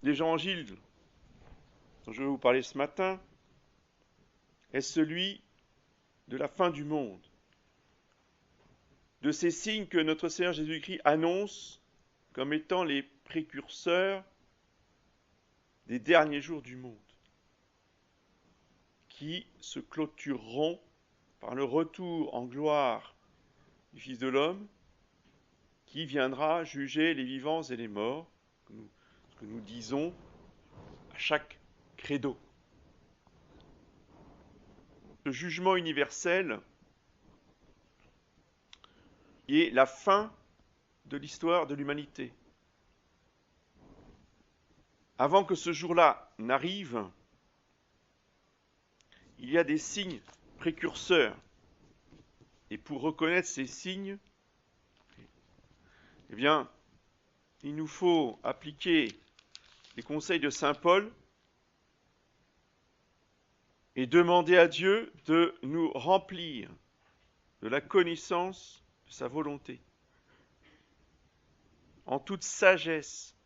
l'évangile dont je vais vous parler ce matin est celui de la fin du monde, de ces signes que notre Seigneur Jésus-Christ annonce comme étant les précurseurs des derniers jours du monde, qui se clôtureront par le retour en gloire du Fils de l'homme, qui viendra juger les vivants et les morts, ce que nous disons à chaque credo. Ce jugement universel est la fin de l'histoire de l'humanité. Avant que ce jour-là n'arrive, il y a des signes précurseurs. Et pour reconnaître ces signes, eh bien, il nous faut appliquer les conseils de saint Paul et demander à Dieu de nous remplir de la connaissance de sa volonté, en toute sagesse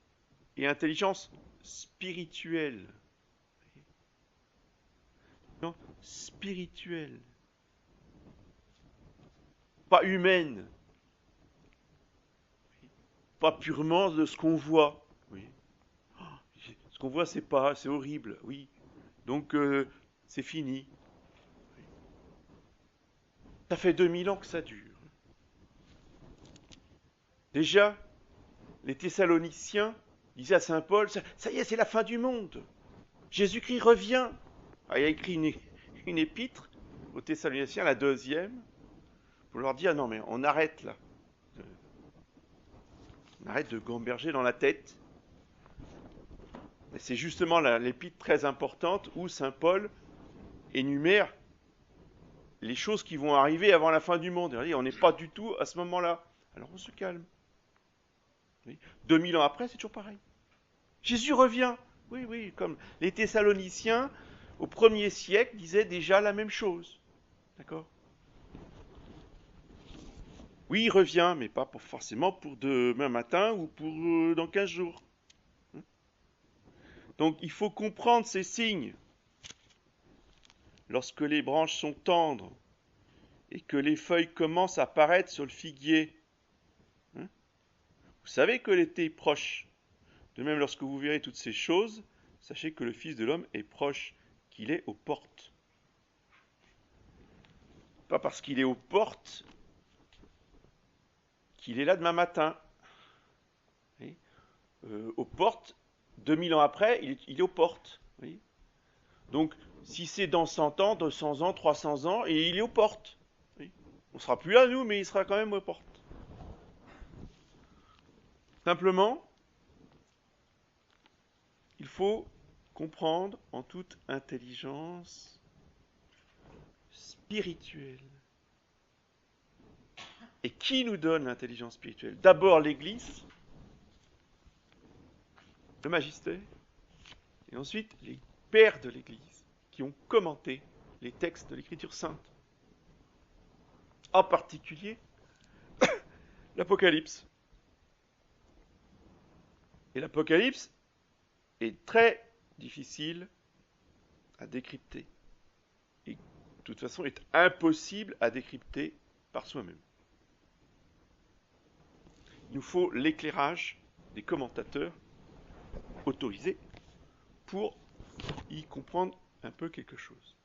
et intelligence spirituelle. Non, spirituelle. Pas humaine. Pas purement de ce qu'on voit. Oui. Ce qu'on voit, c'est horrible, oui. Donc, c'est fini. Ça fait 2000 ans que ça dure. Déjà, les Thessaloniciens disaient à saint Paul, ça y est, c'est la fin du monde. Jésus-Christ revient. Ah, il a écrit une épître aux Thessaloniciens, la deuxième, pour leur dire, non mais on arrête là. On arrête de gamberger dans la tête. Et c'est justement l'épître très importante où saint Paul énumère les choses qui vont arriver avant la fin du monde. On n'est pas du tout à ce moment-là. Alors on se calme. Oui. 2000 ans après, c'est toujours pareil. Jésus revient. Oui, oui, comme les Thessaloniciens, au 1er siècle, disaient déjà la même chose. D'accord ? Oui, il revient, mais pas forcément pour demain matin ou pour dans 15 jours. Donc il faut comprendre ces signes. Lorsque les branches sont tendres et que les feuilles commencent à apparaître sur le figuier, vous savez que l'été est proche. De même, lorsque vous verrez toutes ces choses, sachez que le Fils de l'homme est proche, qu'il est aux portes. Pas parce qu'il est aux portes qu'il est là demain matin. Aux portes, 2000 ans après, il est aux portes. Oui. Donc, si c'est dans 100 ans, 200 ans, 300 ans, et il est aux portes. Oui. On ne sera plus là, nous, mais il sera quand même aux portes. Simplement, il faut comprendre en toute intelligence spirituelle. Et qui nous donne l'intelligence spirituelle ? D'abord l'Église, le magistère, et ensuite les pères de l'Église qui ont commenté les textes de l'Écriture sainte. En particulier, l'Apocalypse. Et l'Apocalypse est très difficile à décrypter. Et de toute façon, est impossible à décrypter par soi-même. Il nous faut l'éclairage des commentateurs autorisés pour y comprendre un peu quelque chose.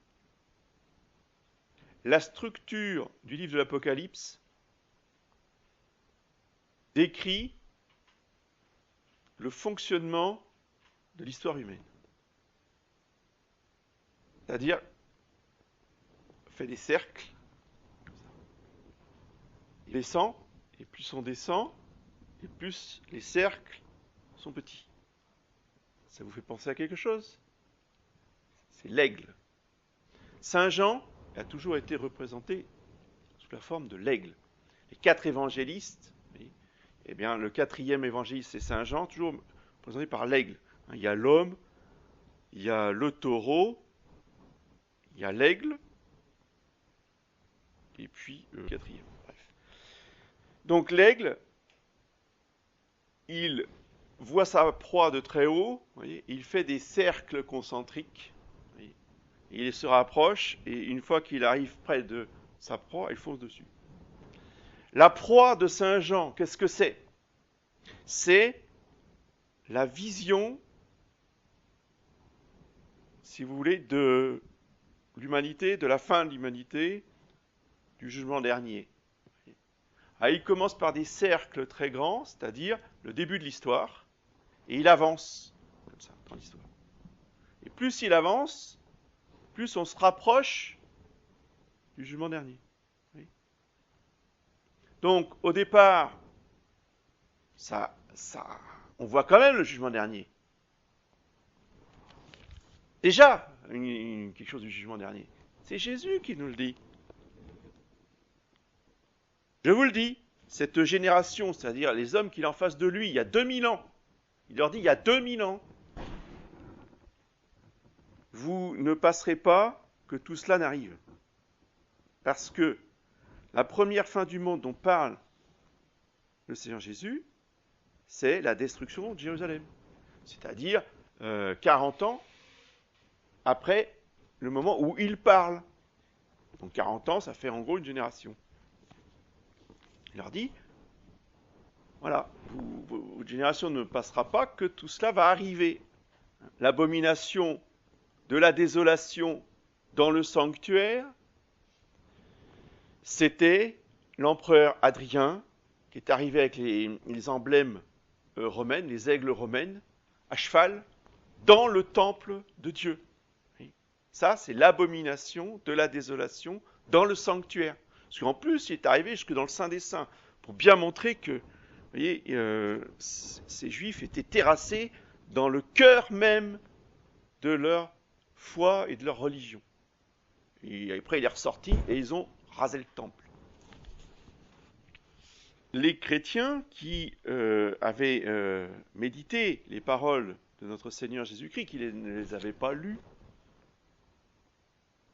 La structure du livre de l'Apocalypse décrit le fonctionnement de l'histoire humaine. C'est-à-dire, fait des cercles, il descend, et plus on descend, et plus les cercles sont petits. Ça vous fait penser à quelque chose ? C'est l'aigle. Saint Jean a toujours été représenté sous la forme de l'aigle. Les 4 évangélistes, eh bien, le 4e évangéliste, c'est Saint Jean, toujours représenté par l'aigle. Il y a l'homme, il y a le taureau, il y a l'aigle, et puis le 4e. Bref. Donc l'aigle, il voit sa proie de très haut, vous voyez, il fait des cercles concentriques, vous voyez, il se rapproche, et une fois qu'il arrive près de sa proie, il fonce dessus. La proie de Saint Jean, qu'est-ce que c'est? C'est la vision, si vous voulez, de l'humanité, de la fin de l'humanité, du jugement dernier. Ah, il commence par des cercles très grands, c'est-à-dire le début de l'histoire, et il avance comme ça dans l'histoire. Et plus il avance, plus on se rapproche du jugement dernier. Oui. Donc, au départ, on voit quand même le jugement dernier. Déjà, quelque chose du jugement dernier. C'est Jésus qui nous le dit. Je vous le dis, cette génération, c'est-à-dire les hommes qu'il en face de lui, il y a 2000 ans, il leur dit, il y a 2000 ans, vous ne passerez pas que tout cela n'arrive. Parce que la première fin du monde dont parle le Seigneur Jésus, c'est la destruction de Jérusalem. C'est-à-dire 40 ans après le moment où il parle. Donc 40 ans, ça fait en gros une génération. Il leur dit, voilà, votre génération ne passera pas que tout cela va arriver. L'abomination de la désolation dans le sanctuaire, c'était l'empereur Hadrien qui est arrivé avec les emblèmes romaines, les aigles romaines, à cheval, dans le temple de Dieu. Ça, c'est l'abomination de la désolation dans le sanctuaire. Parce qu'en plus, il est arrivé jusque dans le Saint des Saints, pour bien montrer que, vous voyez, ces Juifs étaient terrassés dans le cœur même de leur foi et de leur religion. Et après, il est ressorti et ils ont rasé le temple. Les chrétiens qui avaient médité les paroles de notre Seigneur Jésus-Christ, qui ne les avaient pas lues,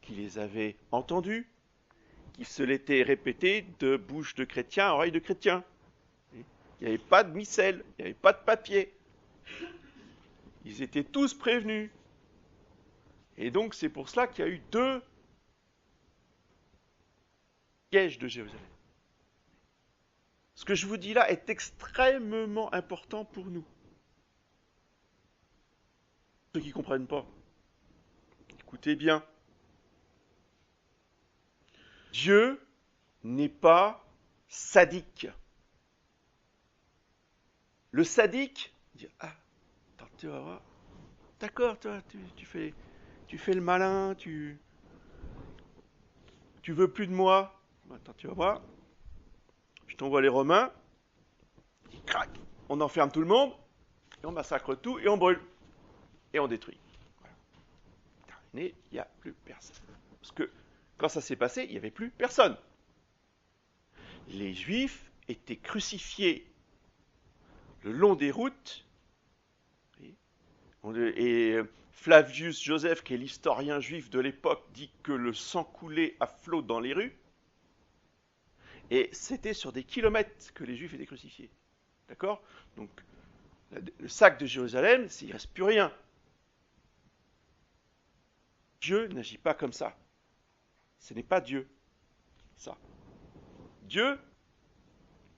qui les avaient entendues, qui se l'étaient répétées de bouche de chrétien à oreille de chrétien. Il n'y avait pas de missel, il n'y avait pas de papier. Ils étaient tous prévenus. Et donc c'est pour cela qu'il y a eu 2 pièges de Jérusalem. Ce que je vous dis là est extrêmement important pour nous. Ceux qui ne comprennent pas, écoutez bien. Dieu n'est pas sadique. Le sadique dit, ah, attends, tu vas voir. D'accord, toi, tu fais le malin, tu veux plus de moi. Attends, tu vas voir. Je t'envoie les Romains. Ils craquent. On enferme tout le monde. Et on massacre tout. Et on brûle. Et on détruit. Voilà. Terminé, il n'y a plus personne. Parce que quand ça s'est passé, il n'y avait plus personne. Les Juifs étaient crucifiés le long des routes. Et Flavius Joseph, qui est l'historien juif de l'époque, dit que le sang coulait à flot dans les rues. Et c'était sur des kilomètres que les Juifs étaient crucifiés. D'accord? Donc, le sac de Jérusalem, il ne reste plus rien. Dieu n'agit pas comme ça. Ce n'est pas Dieu, ça. Dieu,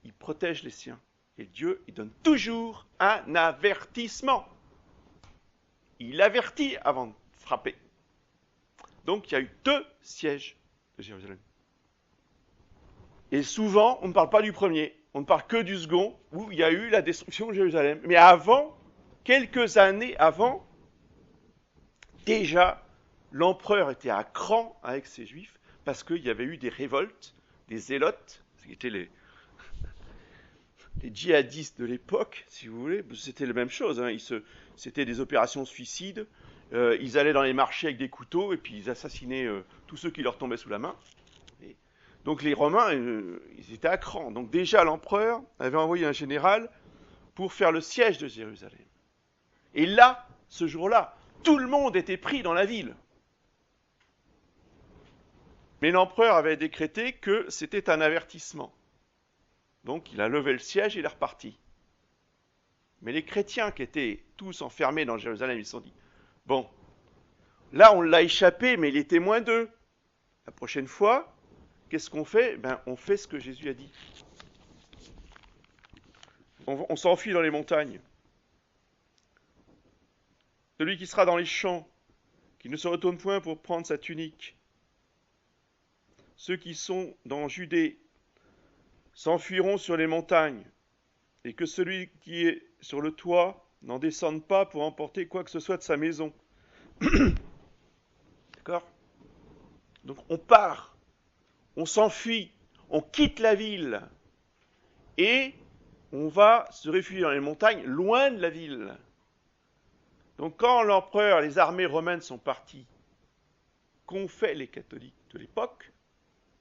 il protège les siens. Et Dieu, il donne toujours un avertissement. Il avertit avant de frapper. Donc, il y a eu 2 sièges de Jérusalem. Et souvent, on ne parle pas du premier, on ne parle que du second, où il y a eu la destruction de Jérusalem. Mais avant, quelques années avant, déjà, l'empereur était à cran avec ses Juifs, parce qu'il y avait eu des révoltes, des zélotes, qui étaient les djihadistes de l'époque, si vous voulez. C'était la même chose, hein. C'était des opérations suicides. Ils allaient dans les marchés avec des couteaux, et puis ils assassinaient tous ceux qui leur tombaient sous la main. Donc les Romains, ils étaient à cran. Donc déjà, l'empereur avait envoyé un général pour faire le siège de Jérusalem. Et là, ce jour-là, tout le monde était pris dans la ville. Mais l'empereur avait décrété que c'était un avertissement. Donc il a levé le siège et il est reparti. Mais les chrétiens qui étaient tous enfermés dans Jérusalem, ils se sont dit, bon, là on l'a échappé, mais il était moins d'eux. La prochaine fois, qu'est-ce qu'on fait? On fait ce que Jésus a dit. On s'enfuit dans les montagnes. Celui qui sera dans les champs, qui ne se retourne point pour prendre sa tunique. Ceux qui sont dans Judée s'enfuiront sur les montagnes, et que celui qui est sur le toit n'en descende pas pour emporter quoi que ce soit de sa maison. D'accord? Donc on part, on s'enfuit, on quitte la ville, et on va se réfugier dans les montagnes, loin de la ville. Donc quand l'empereur, les armées romaines sont parties, qu'ont fait les catholiques de l'époque?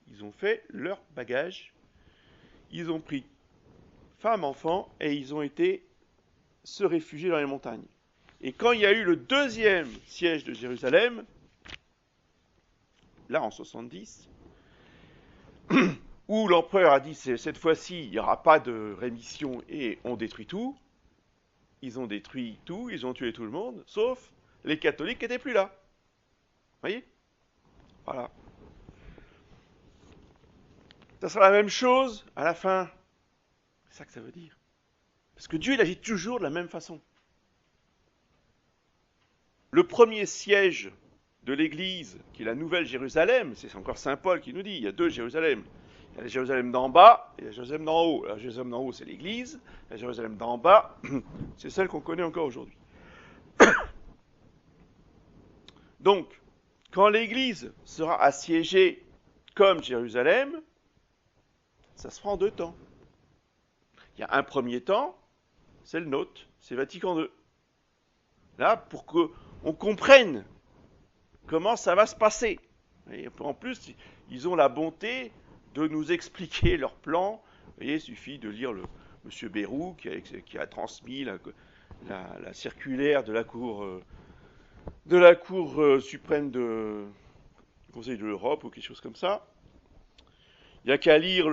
Ils ont fait leur bagage, ils ont pris femmes, enfants, et ils ont été se réfugier dans les montagnes. Et quand il y a eu le deuxième siège de Jérusalem, là en 70, où l'empereur a dit cette fois-ci il n'y aura pas de rémission et on détruit tout, ils ont détruit tout, ils ont tué tout le monde, sauf les catholiques qui n'étaient plus là. Vous voyez? Voilà. Ça sera la même chose à la fin. C'est ça que ça veut dire. Parce que Dieu, il agit toujours de la même façon. Le premier siège de l'Église, qui est la Nouvelle Jérusalem, c'est encore Saint Paul qui nous dit, il y a deux Jérusalem. Il y a la Jérusalem d'en bas et la Jérusalem d'en haut. La Jérusalem d'en haut, c'est l'Église. La Jérusalem d'en bas, c'est celle qu'on connaît encore aujourd'hui. Donc, quand l'Église sera assiégée comme Jérusalem, ça se fera en deux temps. Il y a un premier temps, c'est le nôtre, c'est Vatican II. Là, pour qu'on comprenne comment ça va se passer. Et en plus, ils ont la bonté de nous expliquer leur plan. Vous voyez, il suffit de lire M. Bérou qui a transmis la circulaire de la Cour suprême du Conseil de l'Europe ou quelque chose comme ça. Il n'y a qu'à lire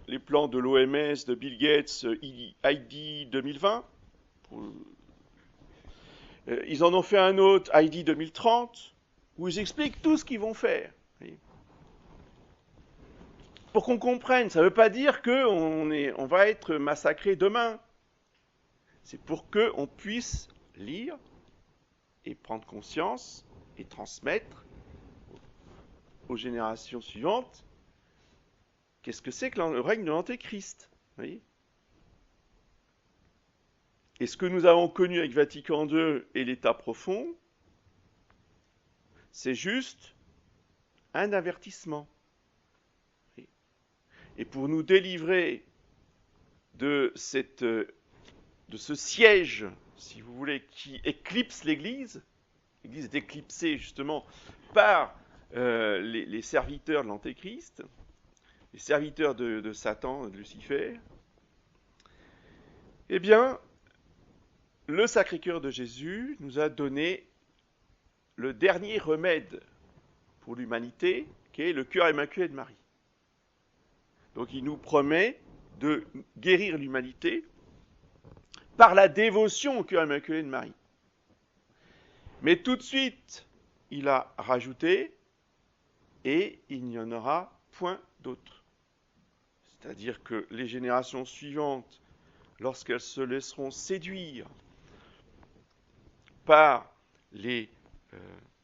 les plans de l'OMS, de Bill Gates, ID 2020. Ils en ont fait un autre, ID 2030, où ils expliquent tout ce qu'ils vont faire. Pour qu'on comprenne, ça ne veut pas dire qu'on va être massacré demain. C'est pour qu'on puisse lire et prendre conscience et transmettre aux générations suivantes qu'est-ce que c'est que le règne de l'Antéchrist. Vous voyez ? Et ce que nous avons connu avec Vatican II et l'État profond, c'est juste un avertissement. Et pour nous délivrer de ce siège, si vous voulez, qui éclipse l'Église, l'Église est éclipsée justement par les serviteurs de l'Antéchrist, les serviteurs de Satan, de Lucifer, eh bien, le Sacré-Cœur de Jésus nous a donné le dernier remède pour l'humanité, qui est le cœur immaculé de Marie. Donc il nous promet de guérir l'humanité par la dévotion au cœur immaculé de Marie. Mais tout de suite, il a rajouté, et il n'y en aura point d'autre. C'est-à-dire que les générations suivantes, lorsqu'elles se laisseront séduire par les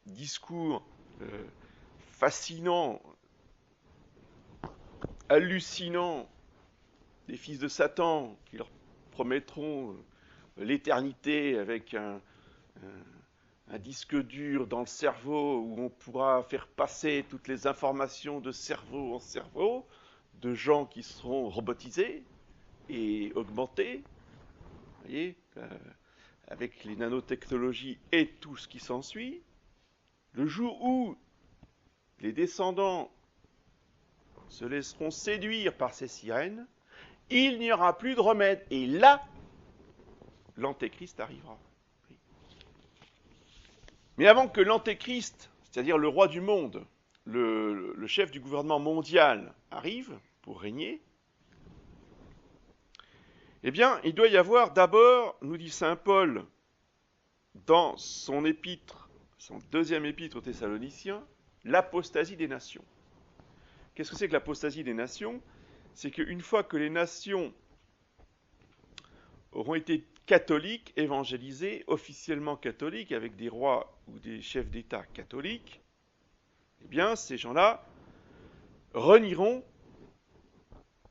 discours fascinants, hallucinants des fils de Satan qui leur promettront l'éternité avec un disque dur dans le cerveau où on pourra faire passer toutes les informations de cerveau en cerveau, de gens qui seront robotisés et augmentés, vous voyez, avec les nanotechnologies et tout ce qui s'ensuit. Le jour où les descendants se laisseront séduire par ces sirènes, il n'y aura plus de remède. Et là, l'Antéchrist arrivera. Mais avant que l'Antéchrist, c'est-à-dire le roi du monde, le chef du gouvernement mondial, arrive pour régner, Eh bien, il doit y avoir d'abord, nous dit saint Paul, dans son épître, son deuxième épître aux Thessaloniciens, l'apostasie des nations. Qu'est-ce que c'est que l'apostasie des nations? C'est qu'une fois que les nations auront été catholiques, évangélisées, officiellement catholiques, avec des rois ou des chefs d'État catholiques, eh bien, ces gens-là renieront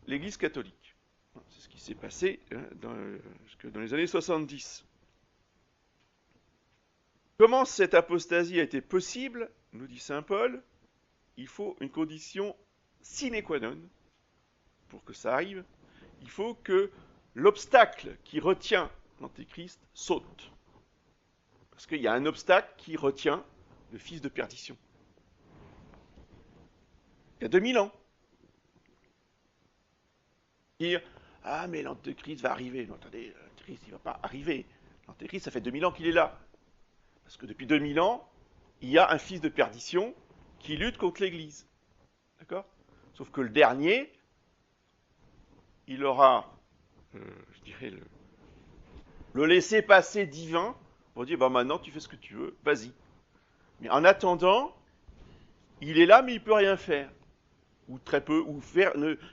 l'Église catholique. C'est ce qui s'est passé dans les années 70. Comment cette apostasie a été possible, nous dit saint Paul? Il faut une condition sine qua non pour que ça arrive. Il faut que l'obstacle qui retient l'Antéchrist saute. Parce qu'il y a un obstacle qui retient le fils de perdition. Il y a 2000 ans. Dire, ah mais l'Antéchrist va arriver. Non, attendez, l'Antéchrist il ne va pas arriver. L'Antéchrist, ça fait 2000 ans qu'il est là. Parce que depuis 2000 ans, il y a un fils de perdition qui lutte contre l'Église. D'accord? Sauf que le dernier, il aura, je dirais, le laisser-passer divin pour dire, bah maintenant tu fais ce que tu veux, vas-y. Mais en attendant, il est là mais il ne peut rien faire. Ou très peu, ou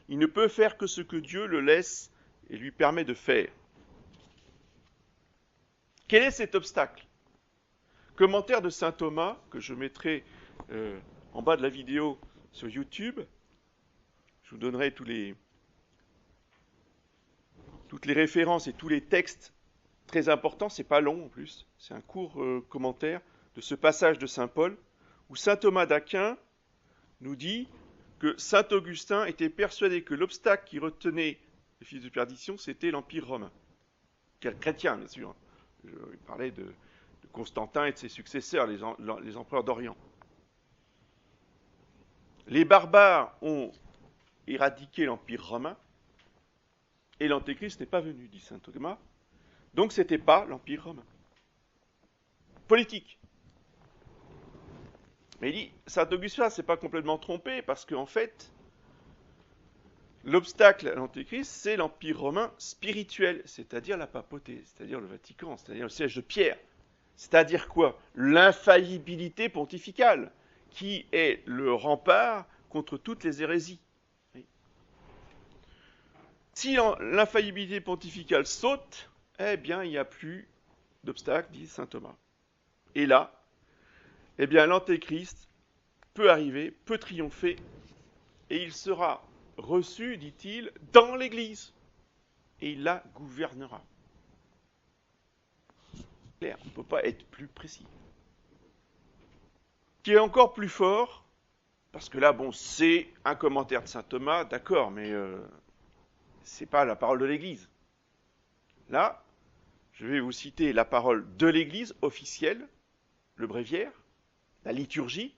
il ne peut faire que ce que Dieu le laisse et lui permet de faire. Quel est cet obstacle? Commentaire de saint Thomas, que je mettrai en bas de la vidéo sur YouTube. Je vous donnerai toutes les références et tous les textes très importants. C'est pas long en plus. C'est un court commentaire de ce passage de saint Paul, où saint Thomas d'Aquin nous dit que saint Augustin était persuadé que l'obstacle qui retenait les fils de perdition, c'était l'Empire romain. Quel chrétien, bien sûr. Il parlait de Constantin et de ses successeurs, les empereurs d'Orient. Les barbares ont éradiqué l'Empire romain et l'Antéchrist n'est pas venu, dit saint Thomas. Donc ce n'était pas l'Empire romain. Politique. Mais il dit, saint Augustin ne s'est pas complètement trompé parce qu'en fait, l'obstacle à l'Antéchrist, c'est l'Empire romain spirituel, c'est-à-dire la papauté, c'est-à-dire le Vatican, c'est-à-dire le siège de Pierre. C'est-à-dire quoi? L'infaillibilité pontificale, qui est le rempart contre toutes les hérésies. Si l'infaillibilité pontificale saute, eh bien, il n'y a plus d'obstacle, dit saint Thomas. Et là, eh bien, l'Antéchrist peut arriver, peut triompher, et il sera reçu, dit-il, dans l'Église, et il la gouvernera. Clair, on ne peut pas être plus précis. Qui est encore plus fort, parce que là, bon, c'est un commentaire de saint Thomas, d'accord, mais c'est pas la parole de l'Église. Là, je vais vous citer la parole de l'Église officielle, le bréviaire, la liturgie,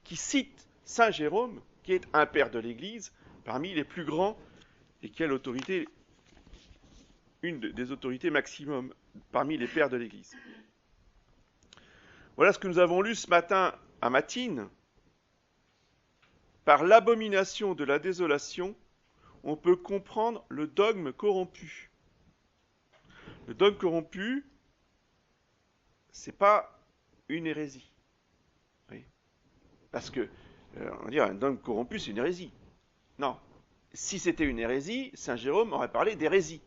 qui cite saint Jérôme, qui est un père de l'Église, parmi les plus grands, et qui a l'autorité, une des autorités maximum parmi les pères de l'Église. Voilà ce que nous avons lu ce matin à Matine. Par l'abomination de la désolation, on peut comprendre le dogme corrompu. Le dogme corrompu, c'est pas une hérésie. Oui. Parce que, on va dire, un dogme corrompu, c'est une hérésie. Non. Si c'était une hérésie, saint Jérôme aurait parlé d'hérésie.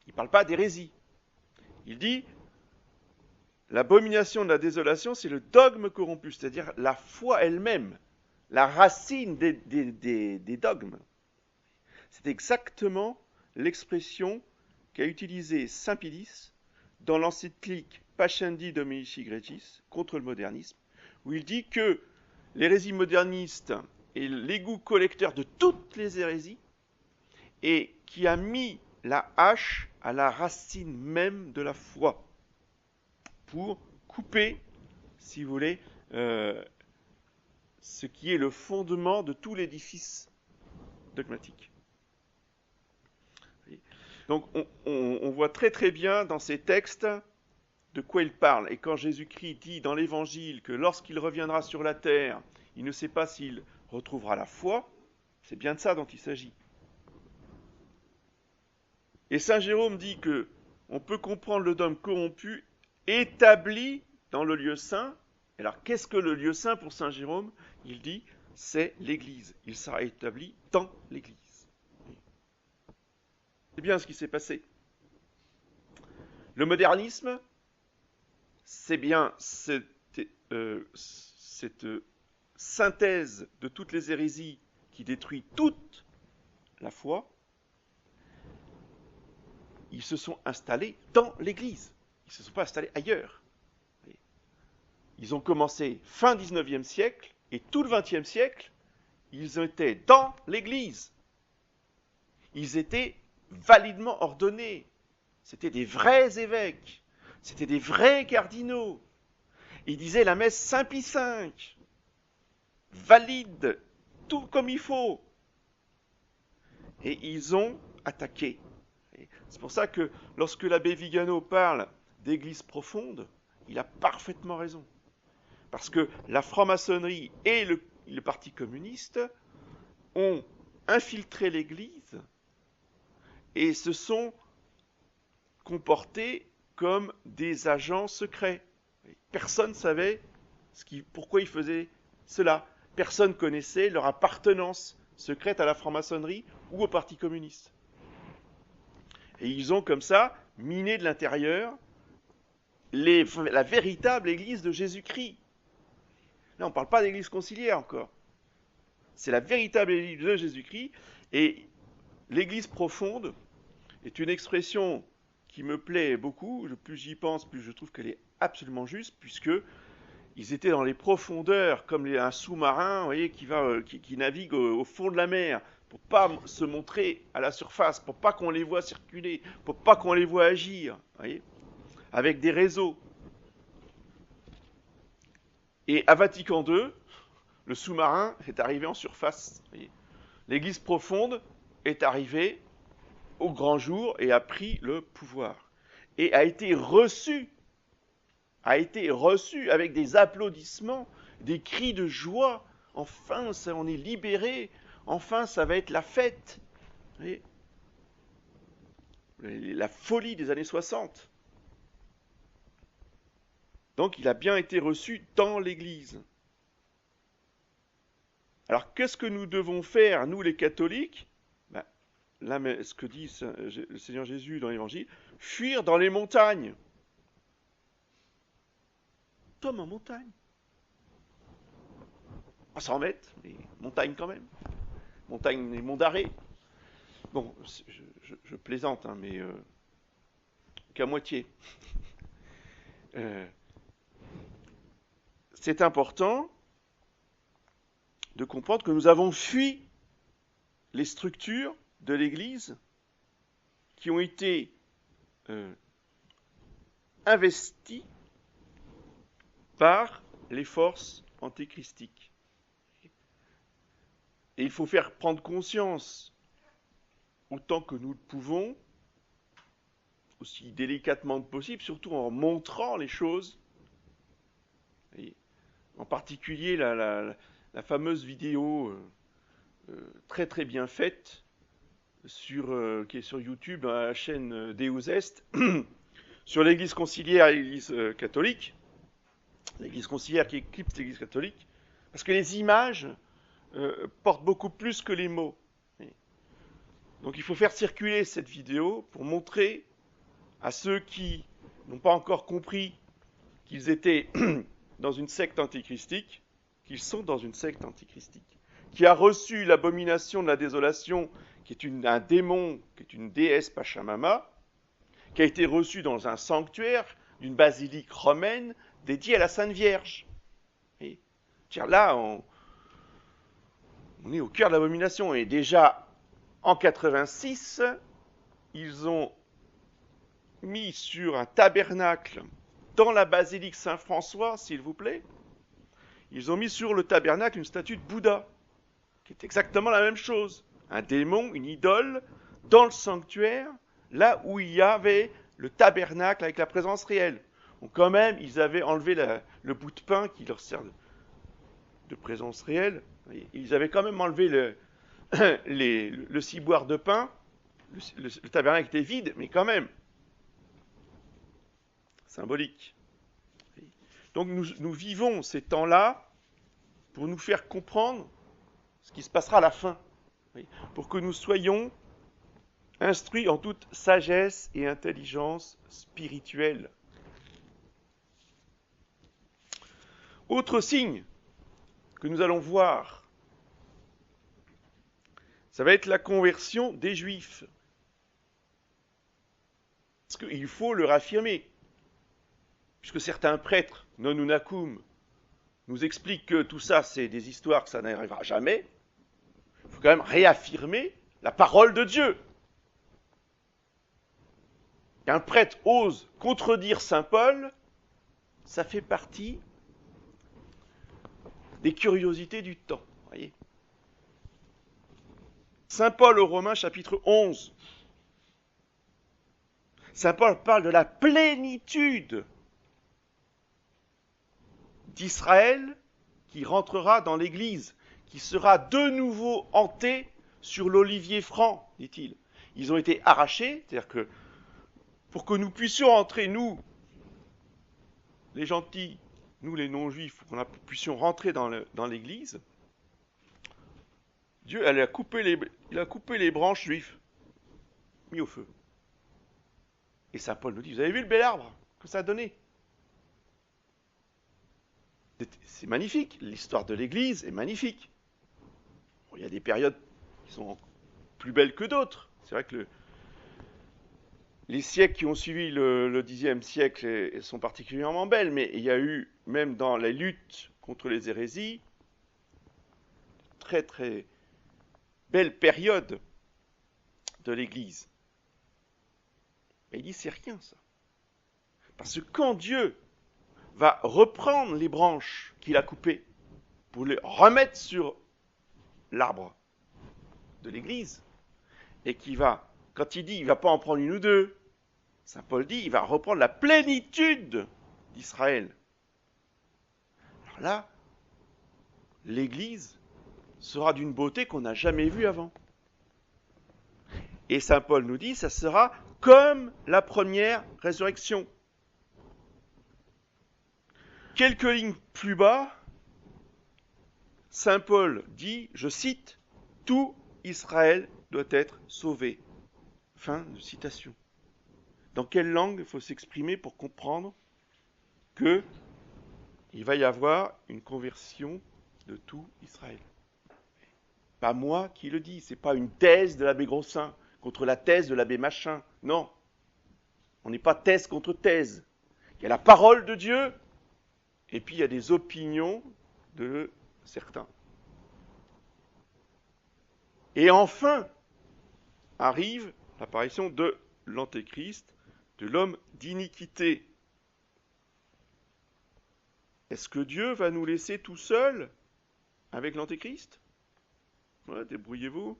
Il ne parle pas d'hérésie. Il dit, l'abomination de la désolation, c'est le dogme corrompu, c'est-à-dire la foi elle-même, la racine des dogmes. C'est exactement l'expression qu'a utilisée saint Pidis dans l'encyclique Pascendi Dominici Gregis contre le modernisme, où il dit que l'hérésie moderniste est l'égout collecteur de toutes les hérésies et qui a mis la hache à la racine même de la foi pour couper, si vous voulez, ce qui est le fondement de tout l'édifice dogmatique. Donc on voit très très bien dans ces textes de quoi il parle. Et quand Jésus-Christ dit dans l'Évangile que lorsqu'il reviendra sur la terre, il ne sait pas s'il retrouvera la foi, c'est bien de ça dont il s'agit. Et saint Jérôme dit que on peut comprendre le dogme corrompu établi dans le lieu saint. Alors, qu'est-ce que le lieu saint pour saint Jérôme? Il dit, c'est l'Église. Il sera établi dans l'Église. C'est bien ce qui s'est passé. Le modernisme, c'est bien cette synthèse de toutes les hérésies qui détruit toute la foi. Ils se sont installés dans l'Église. Ils ne se sont pas installés ailleurs. Ils ont commencé fin 19e siècle et tout le 20e siècle, ils étaient dans l'Église. Ils étaient validement ordonnés. C'était des vrais évêques. C'était des vrais cardinaux. Ils disaient la messe Saint-Pie V. Valide, tout comme il faut. Et ils ont attaqué. C'est pour ça que lorsque l'abbé Vigano parle d'église profonde, il a parfaitement raison. Parce que la franc-maçonnerie et le Parti communiste ont infiltré l'Église et se sont comportés comme des agents secrets. Personne ne savait pourquoi ils faisaient cela. Personne ne connaissait leur appartenance secrète à la franc-maçonnerie ou au Parti communiste. Et ils ont comme ça miné de l'intérieur la véritable Église de Jésus-Christ. Là, on ne parle pas d'église conciliaire encore. C'est la véritable Église de Jésus-Christ. Et l'église profonde est une expression qui me plaît beaucoup. Plus j'y pense, plus je trouve qu'elle est absolument juste, puisque ils étaient dans les profondeurs, comme un sous-marin, vous voyez, qui navigue au fond de la mer, pour pas se montrer à la surface, pour pas qu'on les voit circuler, pour pas qu'on les voit agir, vous voyez, avec des réseaux. Et à Vatican II, le sous-marin est arrivé en surface. L'église profonde est arrivée au grand jour et a pris le pouvoir. Et a été reçue avec des applaudissements, des cris de joie. Enfin, on est libéré. Enfin, ça va être la fête. La folie des années 60. Donc, il a bien été reçu dans l'Église. Alors, qu'est-ce que nous devons faire, nous les catholiques? Là, ce que dit le Seigneur Jésus dans l'Évangile, fuir dans les montagnes. Comme en montagne. À 100 mètres, mais montagne quand même. Montagne et monts d'arrêt. Bon, je plaisante, hein, mais qu'à moitié. C'est important de comprendre que nous avons fui les structures de l'Église qui ont été investies par les forces antichristiques. Et il faut faire prendre conscience, autant que nous le pouvons, aussi délicatement que possible, surtout en montrant les choses. Et en particulier la fameuse vidéo très très bien faite qui est sur YouTube, à la chaîne Deus Est, sur l'Église conciliaire et l'Église catholique, l'Église conciliaire qui éclipse l'Église catholique, parce que les images portent beaucoup plus que les mots. Donc il faut faire circuler cette vidéo pour montrer à ceux qui n'ont pas encore compris qu'ils étaient dans une secte antichristique, qu'ils sont dans une secte antichristique, qui a reçu l'abomination de la désolation, qui est un démon, qui est une déesse Pachamama, qui a été reçu dans un sanctuaire d'une basilique romaine dédiée à la Sainte Vierge. Et, là, on est au cœur de l'abomination. Et déjà, en 86, ils ont mis sur un tabernacle dans la basilique Saint-François, s'il vous plaît, ils ont mis sur le tabernacle une statue de Bouddha, qui est exactement la même chose. Un démon, une idole, dans le sanctuaire, là où il y avait le tabernacle avec la présence réelle. Donc quand même, ils avaient enlevé le bout de pain qui leur sert de présence réelle. Ils avaient quand même enlevé le ciboire de pain le tabernacle était vide, mais quand même, symbolique. Donc nous vivons ces temps-là pour nous faire comprendre ce qui se passera à la fin, pour que nous soyons instruits en toute sagesse et intelligence spirituelle. Autre signe que nous allons voir, ça va être la conversion des Juifs. Parce qu'il faut le raffirmer. Puisque certains prêtres, non unakum, nous expliquent que tout ça, c'est des histoires, que ça n'arrivera jamais, il faut quand même réaffirmer la parole de Dieu. Qu'un prêtre ose contredire saint Paul, ça fait partie des curiosités du temps. Voyez. Saint Paul aux Romains, chapitre 11. Saint Paul parle de la plénitude d'Israël qui rentrera dans l'Église, qui sera de nouveau hanté sur l'olivier franc, dit-il. Ils ont été arrachés, c'est-à-dire que pour que nous puissions entrer, nous, les gentils, nous les non-juifs, pour que nous puissions rentrer dans l'Église, Dieu il a coupé les branches juives, mis au feu. Et saint Paul nous dit, vous avez vu le bel arbre que ça a donné? C'est magnifique, l'histoire de l'Église est magnifique. Bon, il y a des périodes qui sont plus belles que d'autres. C'est vrai que les siècles qui ont suivi le Xe siècle sont particulièrement belles, mais il y a eu, même dans la lutte contre les hérésies, très très belles périodes de l'Église. Mais il dit, c'est rien ça. Parce que quand Dieu va reprendre les branches qu'il a coupées pour les remettre sur l'arbre de l'Église, et qui va, quand il dit, il ne va pas en prendre une ou deux, saint Paul dit, il va reprendre la plénitude d'Israël. Alors là, l'Église sera d'une beauté qu'on n'a jamais vue avant. Et saint Paul nous dit, ça sera comme la première résurrection. Quelques lignes plus bas, saint Paul dit, je cite, « Tout Israël doit être sauvé ». Fin de citation. Dans quelle langue il faut s'exprimer pour comprendre qu'il va y avoir une conversion de tout Israël? Pas moi qui le dis, c'est pas une thèse de l'abbé Grossin contre la thèse de l'abbé Machin. Non, on n'est pas thèse contre thèse. Il y a la parole de Dieu, et puis il y a des opinions de certains. Et enfin, arrive l'apparition de l'Antéchrist, de l'homme d'iniquité. Est-ce que Dieu va nous laisser tout seuls avec l'Antéchrist? Ouais, débrouillez-vous.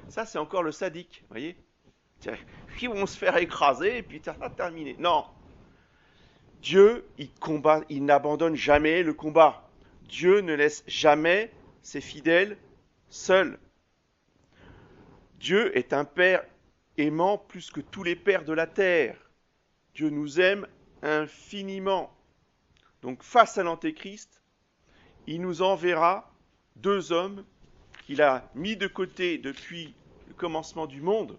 Ça, c'est encore le sadique, vous voyez? Ils vont se faire écraser et puis ça va terminer. Non. Dieu, il combat, il n'abandonne jamais le combat. Dieu ne laisse jamais ses fidèles seuls. Dieu est un Père aimant plus que tous les pères de la terre. Dieu nous aime infiniment. Donc face à l'Antéchrist, il nous enverra deux hommes qu'il a mis de côté depuis le commencement du monde.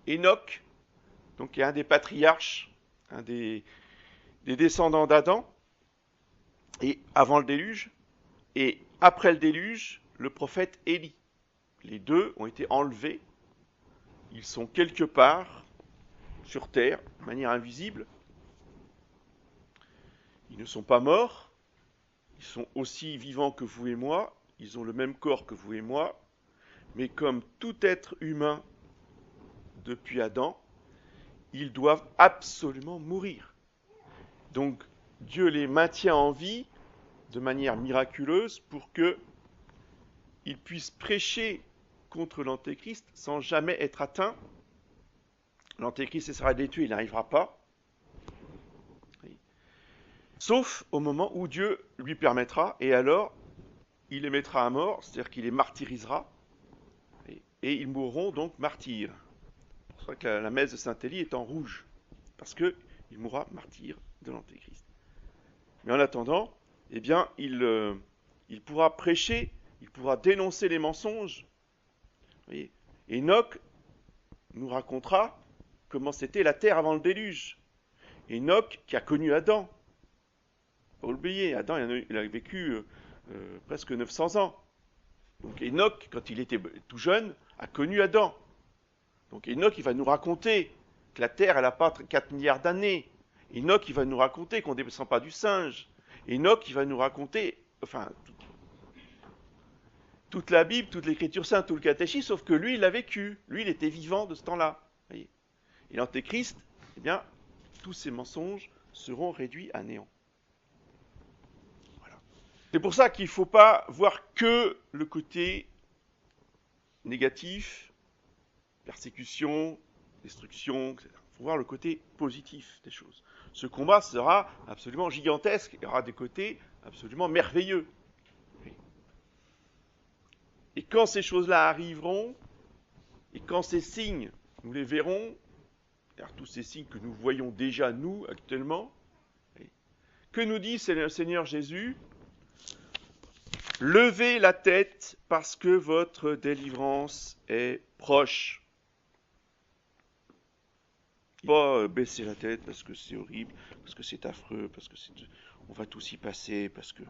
Enoch, donc qui est un des patriarches, un des descendants d'Adam, et avant le déluge, et après le déluge, le prophète Élie. Les deux ont été enlevés. Ils sont quelque part sur terre, de manière invisible. Ils ne sont pas morts. Ils sont aussi vivants que vous et moi. Ils ont le même corps que vous et moi. Mais comme tout être humain depuis Adam, ils doivent absolument mourir. Donc Dieu les maintient en vie de manière miraculeuse pour qu'ils puissent prêcher contre l'Antéchrist sans jamais être atteints. L'Antéchrist essaiera de les tuer, il n'arrivera pas. Sauf au moment où Dieu lui permettra, et alors il les mettra à mort, c'est-à-dire qu'il les martyrisera. et ils mourront donc martyrs. C'est pour ça que la messe de Saint-Élie est en rouge, parce qu'il mourra martyr de l'Antéchrist. Mais en attendant, eh bien, il pourra prêcher, il pourra dénoncer les mensonges. Vous voyez, Enoch nous racontera comment c'était la terre avant le déluge. Enoch qui a connu Adam. Faut pas oublier, Adam il a vécu presque 900 ans. Donc Enoch, quand il était tout jeune, a connu Adam. Donc Enoch, il va nous raconter que la terre, elle n'a pas 4 milliards d'années. Enoch, il va nous raconter qu'on ne descend pas du singe. Enoch, il va nous raconter, enfin, toute la Bible, toute l'écriture sainte, tout le catéchisme, sauf que lui, il l'a vécu. Lui, il était vivant de ce temps-là. Voyez. Et l'Antéchrist, eh bien, tous ces mensonges seront réduits à néant. Voilà. C'est pour ça qu'il ne faut pas voir que le côté négatif, persécution, destruction, etc. Il faut voir le côté positif des choses. Ce combat sera absolument gigantesque, il y aura des côtés absolument merveilleux. Et quand ces choses-là arriveront, et quand ces signes, nous les verrons, car tous ces signes que nous voyons déjà, nous, actuellement, que nous dit le Seigneur Jésus ? Levez la tête parce que votre délivrance est proche. Pas baisser la tête parce que c'est horrible, parce que c'est affreux, parce que on va tous y passer, parce que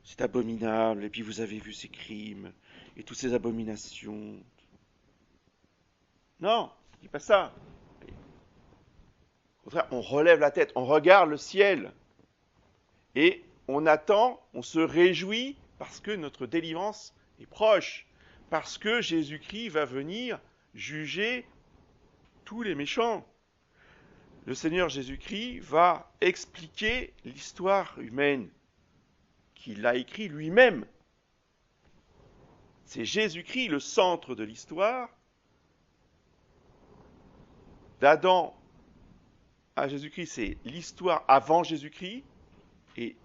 c'est abominable, et puis vous avez vu ces crimes, et toutes ces abominations. Non, je dis pas ça. Au contraire, on relève la tête, on regarde le ciel, et on attend, on se réjouit, parce que notre délivrance est proche, parce que Jésus-Christ va venir juger tous les méchants. Le Seigneur Jésus-Christ va expliquer l'histoire humaine qu'il a écrit lui-même. C'est Jésus-Christ le centre de l'histoire. D'Adam à Jésus-Christ, c'est l'histoire avant Jésus-Christ. Et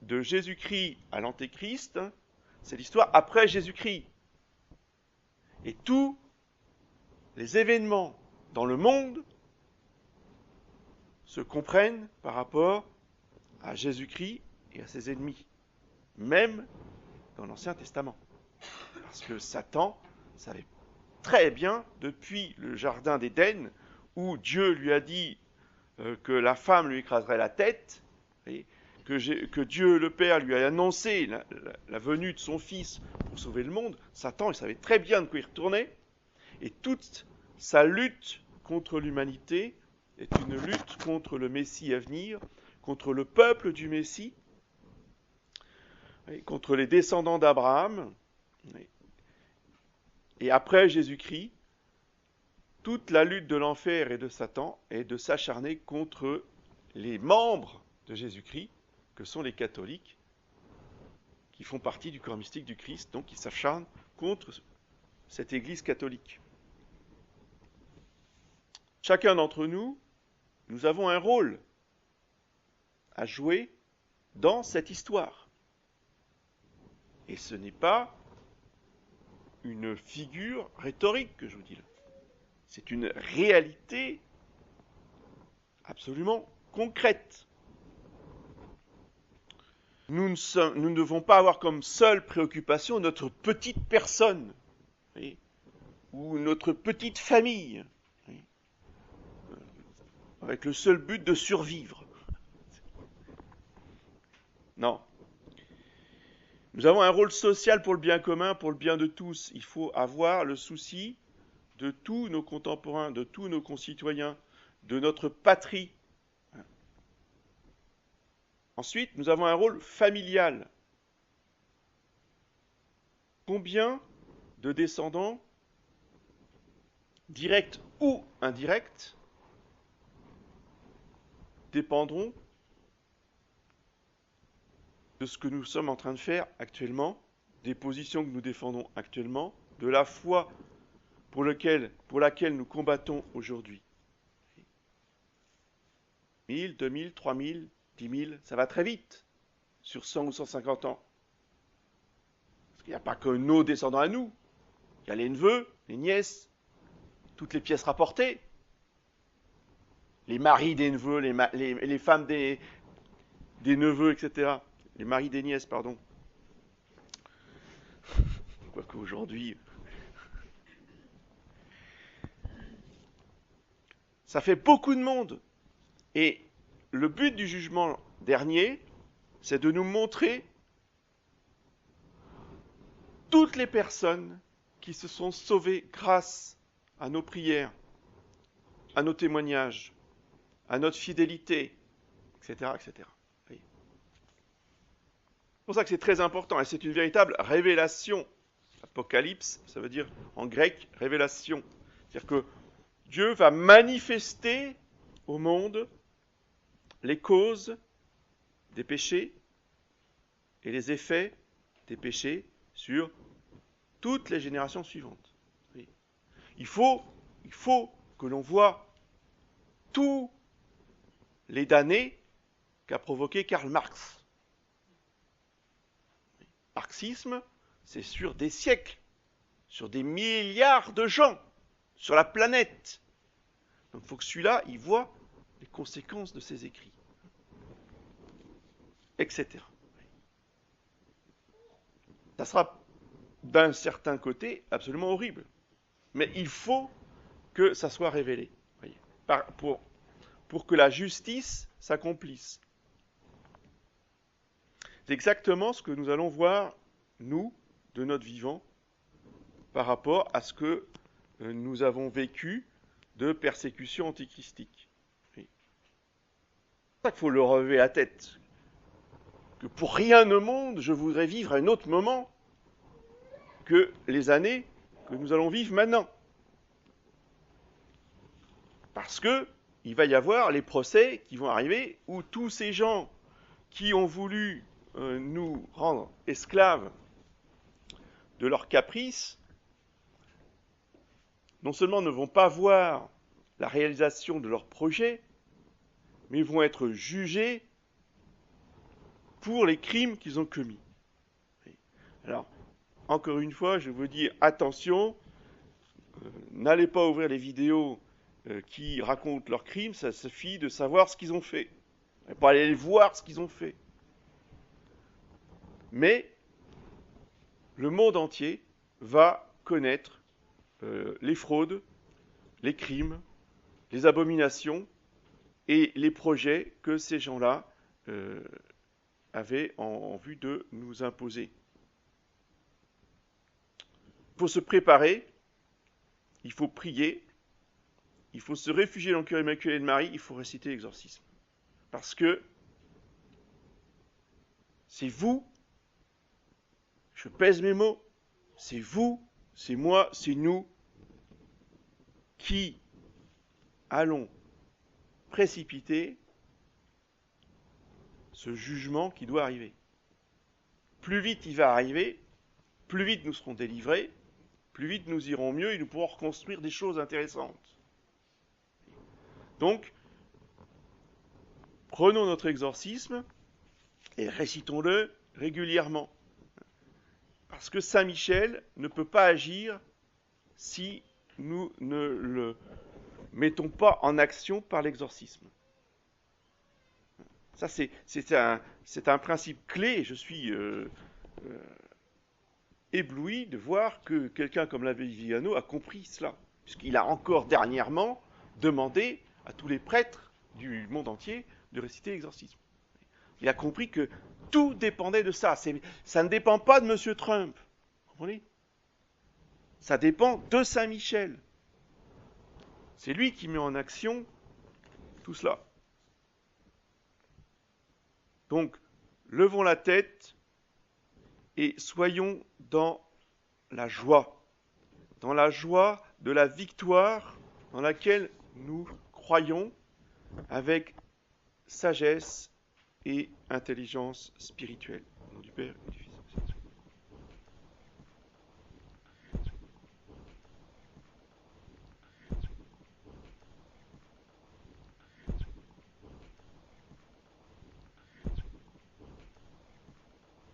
de Jésus-Christ à l'Antéchrist, c'est l'histoire après Jésus-Christ. Et tous les événements dans le monde se comprennent par rapport à Jésus-Christ et à ses ennemis, même dans l'Ancien Testament. Parce que Satan savait très bien, depuis le jardin d'Éden, où Dieu lui a dit que la femme lui écraserait la tête, et que Dieu le Père lui a annoncé la venue de son Fils pour sauver le monde, Satan il savait très bien de quoi il retournait, et toute sa lutte contre l'humanité est une lutte contre le Messie à venir, contre le peuple du Messie, contre les descendants d'Abraham. Et après Jésus-Christ, toute la lutte de l'enfer et de Satan est de s'acharner contre les membres de Jésus-Christ, que sont les catholiques, qui font partie du corps mystique du Christ, donc ils s'acharnent contre cette Église catholique. Chacun d'entre nous, nous avons un rôle à jouer dans cette histoire. Et ce n'est pas une figure rhétorique que je vous dis là. C'est une réalité absolument concrète. Nous ne devons pas avoir comme seule préoccupation notre petite personne, voyez, ou notre petite famille, voyez, avec le seul but de survivre. Non. Nous avons un rôle social pour le bien commun, pour le bien de tous. Il faut avoir le souci de tous nos contemporains, de tous nos concitoyens, de notre patrie. Ensuite, nous avons un rôle familial. Combien de descendants, directs ou indirects, dépendront de ce que nous sommes en train de faire actuellement, des positions que nous défendons actuellement, de la foi pour laquelle nous combattons aujourd'hui. 1000, 2000, 3000, 10 000, ça va très vite, sur 100 ou 150 ans. Parce qu'il n'y a pas que nos descendants à nous. Il y a les neveux, les nièces, toutes les pièces rapportées, les maris des neveux, les femmes des neveux, etc. Les maris des nièces, pardon. Quoique aujourd'hui, ça fait beaucoup de monde. Et le but du jugement dernier, c'est de nous montrer toutes les personnes qui se sont sauvées grâce à nos prières, à nos témoignages, à notre fidélité, etc., etc. C'est pour ça que c'est très important, et c'est une véritable révélation. Apocalypse, ça veut dire en grec révélation. C'est-à-dire que Dieu va manifester au monde les causes des péchés et les effets des péchés sur toutes les générations suivantes. Il faut que l'on voit tous les damnés qu'a provoqué Karl Marx. Marxisme, c'est sur des siècles, sur des milliards de gens, sur la planète. Donc il faut que celui-là, il voit les conséquences de ses écrits, etc. Ça sera, d'un certain côté, absolument horrible. Mais il faut que ça soit révélé, voyez, pour que la justice s'accomplisse. C'est exactement ce que nous allons voir, nous, de notre vivant, par rapport à ce que nous avons vécu de persécution antichristique. C'est pour ça qu'il faut le relever la tête. Que pour rien au monde, je voudrais vivre un autre moment que les années que nous allons vivre maintenant. Parce que il va y avoir les procès qui vont arriver où tous ces gens qui ont voulu nous rendre esclaves de leurs caprices, non seulement ne vont pas voir la réalisation de leurs projets, mais vont être jugés pour les crimes qu'ils ont commis. Alors, encore une fois, je vous dis attention, n'allez pas ouvrir les vidéos qui racontent leurs crimes, ça suffit de savoir ce qu'ils ont fait. Et pas aller voir ce qu'ils ont fait. Mais le monde entier va connaître les fraudes, les crimes, les abominations et les projets que ces gens-là avaient en vue de nous imposer. Il faut se préparer, il faut prier, il faut se réfugier dans le cœur immaculé de Marie, il faut réciter l'exorcisme. Parce que c'est vous, je pèse mes mots, c'est vous, c'est moi, c'est nous qui allons précipiter ce jugement qui doit arriver. Plus vite il va arriver, plus vite nous serons délivrés, plus vite nous irons mieux et nous pourrons reconstruire des choses intéressantes. Donc, prenons notre exorcisme et récitons-le régulièrement. Parce que Saint Michel ne peut pas agir si nous ne le mettons pas en action par l'exorcisme. Ça, c'est un principe clé. Je suis ébloui de voir que quelqu'un comme l'abbé Vigano a compris cela, puisqu'il a encore dernièrement demandé à tous les prêtres du monde entier de réciter l'exorcisme. Il a compris que tout dépendait de ça. Ça ne dépend pas de M. Trump. Vous comprenez ? Ça dépend de Saint Michel. C'est lui qui met en action tout cela. Donc, levons la tête et soyons dans la joie de la victoire dans laquelle nous croyons avec sagesse et intelligence spirituelle. Au nom du Père et du Fils.